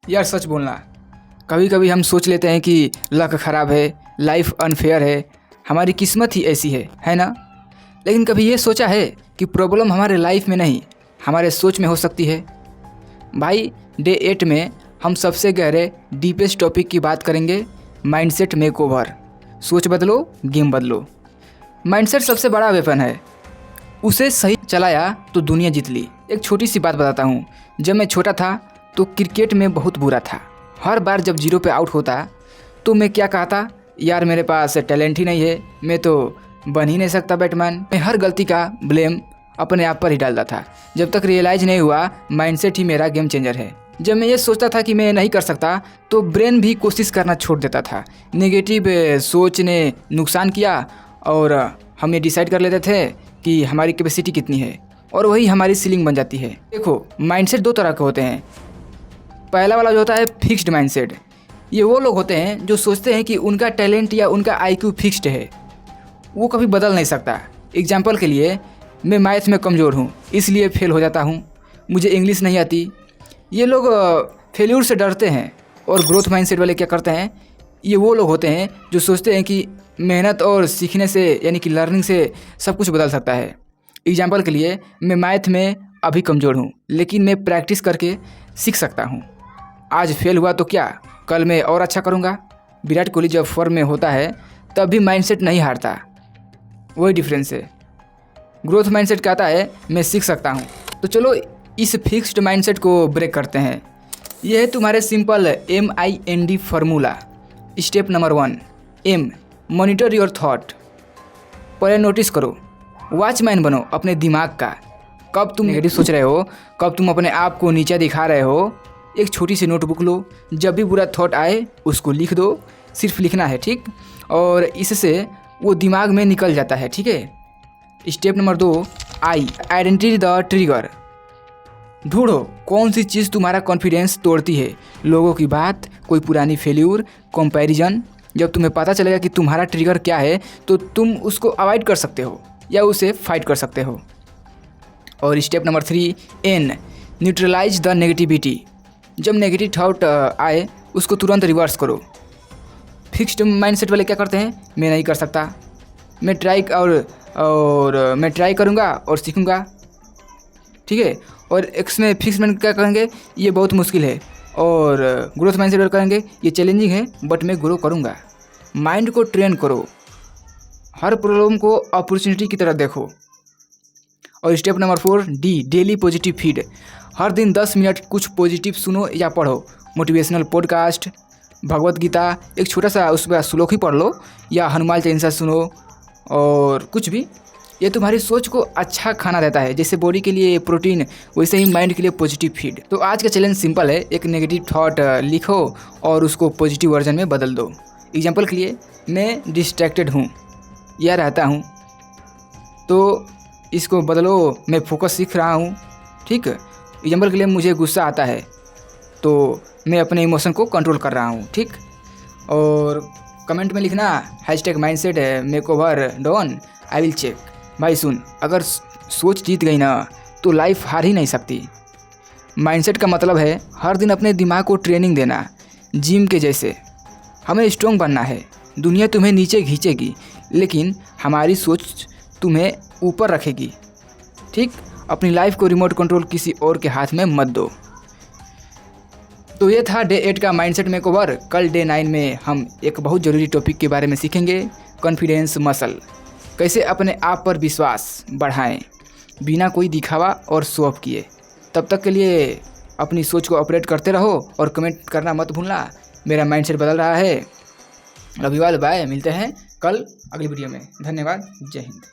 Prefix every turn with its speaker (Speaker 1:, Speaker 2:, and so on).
Speaker 1: यार सच बोलना, कभी कभी हम सोच लेते हैं कि लक ख़राब है, लाइफ अनफेयर है, हमारी किस्मत ही ऐसी है ना। लेकिन कभी ये सोचा है कि प्रॉब्लम हमारे लाइफ में नहीं, हमारे सोच में हो सकती है। भाई डे 8 में हम सबसे गहरे डीपेस्ट टॉपिक की बात करेंगे, माइंडसेट मेकओवर। सोच बदलो, गेम बदलो। माइंडसेट सबसे बड़ा वेपन है, उसे सही चलाया तो दुनिया जीत ली। एक छोटी सी बात बताता हूँ। जब मैं छोटा था तो क्रिकेट में बहुत बुरा था। हर बार जब जीरो पे आउट होता तो मैं क्या कहता, यार मेरे पास टैलेंट ही नहीं है, मैं तो बन ही नहीं सकता बैटमैन। मैं हर गलती का ब्लेम अपने आप पर ही डालता था, जब तक रियलाइज नहीं हुआ माइंडसेट ही मेरा गेम चेंजर है। जब मैं ये सोचता था कि मैं नहीं कर सकता तो ब्रेन भी कोशिश करना छोड़ देता था। नेगेटिव सोच ने नुकसान किया और हम ये डिसाइड कर लेते थे कि हमारी कैपेसिटी कितनी है और वही हमारी सीलिंग बन जाती है। देखो, माइंडसेट दो तरह के होते हैं। पहला वाला जो होता है फिक्स्ड माइंडसेट। ये वो लोग होते हैं जो सोचते हैं कि उनका टैलेंट या उनका आईक्यू फिक्स्ड है, वो कभी बदल नहीं सकता। एग्जाम्पल के लिए, मैं मैथ में कमज़ोर हूँ इसलिए फेल हो जाता हूँ, मुझे इंग्लिश नहीं आती। ये लोग फेल्यूर से डरते हैं। और ग्रोथ माइंडसेट वाले क्या करते हैं, ये वो लोग होते हैं जो सोचते हैं कि मेहनत और सीखने से यानी कि लर्निंग से सब कुछ बदल सकता है। एग्जाम्पल के लिए, मैं मैथ में अभी कमज़ोर हूँ लेकिन मैं प्रैक्टिस करके सीख सकता हूँ। आज फेल हुआ तो क्या, कल मैं और अच्छा करूँगा। विराट कोहली जब फॉर्म में होता है तब भी माइंडसेट नहीं हारता, वही डिफरेंस है। ग्रोथ माइंडसेट कहता है मैं सीख सकता हूँ। तो चलो इस फिक्स्ड माइंडसेट को ब्रेक करते हैं। यह है तुम्हारे simple MIND formula. Step number 1, M, monitor your thought. पहले नोटिस करो, वॉचमैन बनो अपने दिमाग का। कब तुम नेगेटिव सोच रहे हो, कब तुम अपने आप को नीचा दिखा रहे हो, एक छोटी सी नोटबुक लो, जब भी बुरा थॉट आए उसको लिख दो। सिर्फ लिखना है, ठीक, और इससे वो दिमाग में निकल जाता है, ठीक है। Step number 2, I, identity the trigger. ढूंढो कौन सी चीज़ तुम्हारा कॉन्फिडेंस तोड़ती है, लोगों की बात, कोई पुरानी फेल्यूर, कंपैरिजन। जब तुम्हें पता चलेगा कि तुम्हारा ट्रिगर क्या है तो तुम उसको अवॉइड कर सकते हो या उसे फाइट कर सकते हो। और step number 3, N, neutralize the negativity. जब नेगेटिव थॉट आए उसको तुरंत रिवर्स करो। फिक्स्ड माइंडसेट वाले क्या करते हैं, मैं नहीं कर सकता, मैं मैं ट्राई करूँगा और सीखूँगा, ठीक है। और इसमें फिक्स माइंड क्या करेंगे, ये बहुत मुश्किल है। और ग्रोथ माइंडसेट वाले करेंगे ये चैलेंजिंग है बट मैं ग्रो करूँगा। माइंड को ट्रेन करो, हर प्रॉब्लम को अपॉर्चुनिटी की तरह देखो। और step number 4, D, daily positive feed. हर दिन 10 मिनट कुछ पॉजिटिव सुनो या पढ़ो। मोटिवेशनल पॉडकास्ट, भगवत गीता, एक छोटा सा उसका श्लोक ही पढ़ लो, या हनुमान चालीसा सुनो, और कुछ भी। ये तुम्हारी सोच को अच्छा खाना देता है, जैसे बॉडी के लिए प्रोटीन वैसे ही माइंड के लिए पॉजिटिव फीड। तो आज का चैलेंज सिंपल है, एक नेगेटिव थॉट लिखो और उसको पॉजिटिव वर्जन में बदल दो। एग्जांपल के लिए, मैं डिस्ट्रैक्टेड हूँ या रहता हूँ, तो इसको बदलो मैं फोकस सीख रहा हूँ, ठीक। एग्जांपल के लिए, मुझे गुस्सा आता है तो मैं अपने इमोशन को कंट्रोल कर रहा हूँ, ठीक। और कमेंट में लिखना #mindset makeover done, I will check. भाई सुन, अगर सोच जीत गई ना तो लाइफ हार ही नहीं सकती। माइंडसेट का मतलब है हर दिन अपने दिमाग को ट्रेनिंग देना, जिम के जैसे। हमें स्ट्रॉन्ग बनना है, दुनिया तुम्हें नीचे खींचेगी लेकिन हमारी सोच तुम्हें ऊपर रखेगी, ठीक। अपनी लाइफ को रिमोट कंट्रोल किसी और के हाथ में मत दो। तो ये था डे 8 का माइंडसेट मेकओवर। कल डे 9 में हम एक बहुत ज़रूरी टॉपिक के बारे में सीखेंगे, कॉन्फिडेंस मसल। कैसे अपने आप पर विश्वास बढ़ाएं बिना कोई दिखावा और शो ऑफ किए। तब तक के लिए अपनी सोच को ऑपरेट करते रहो और कमेंट करना मत भूलना। मेरा माइंडसेट बदल रहा है। Love you all, bye. मिलते हैं कल अगली वीडियो में। धन्यवाद, जय हिंद।